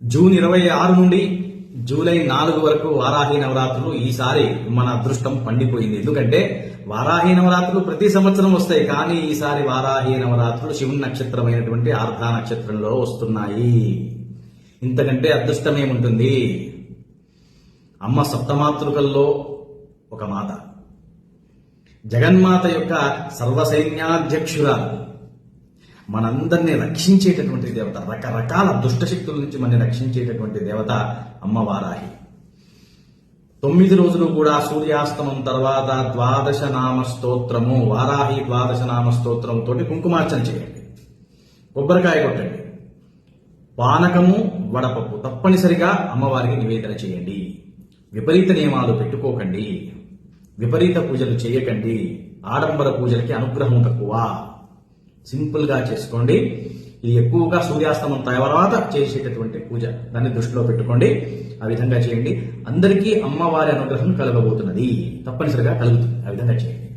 June 26 నుండి July 4 వరకు వారాహి నవరాత్రులు. ఈసారి మన అదృష్టం పండిపోయింది. ఎందుకంటే వారాహి నవరాత్రులు ప్రతి సంవత్సరం వస్తాయి, కానీ ఈసారి వారాహి నవరాత్రులు శివుని నక్షత్రమైనటువంటి ఆర్ధా నక్షత్రంలో వస్తున్నాయి. ఇంతకంటే అదృష్టమేముంటుంది? అమ్మ సప్తమాతృకల్లో ఒక మాత, జగన్మాత యొక్క సర్వసైన్యాధ్యక్షురాలు, మనందరినీ రక్షించేటటువంటి దేవత, రకరకాల దుష్టశక్తుల నుంచి మనని రక్షించేటటువంటి దేవత అమ్మ వారాహి. 9 రోజులు కూడా సూర్యాస్తమం తర్వాత ద్వాదశ నామ స్తోత్రము, వారాహి ద్వాదశ నామ స్తోత్రం తోటి కుంకుమార్చన చేయండి, కొబ్బరికాయ కొట్టండి, పానకము వడపప్పు తప్పనిసరిగా అమ్మవారికి నివేదన చేయండి. విపరీత నియమాలు పెట్టుకోకండి, విపరీత పూజలు చేయకండి, ఆడంబర పూజలకి అనుగ్రహం తక్కువ. సింపుల్ గా చేసుకోండి. ఇది ఎక్కువగా సూర్యాస్తమం తర్వాత చేసేటటువంటి పూజ, దాన్ని దృష్టిలో పెట్టుకోండి. ఆ విధంగా చేయండి. అందరికీ అమ్మవారి అనుగ్రహం కలగబోతున్నది, తప్పనిసరిగా కలుగుతుంది. ఆ విధంగా చేయండి.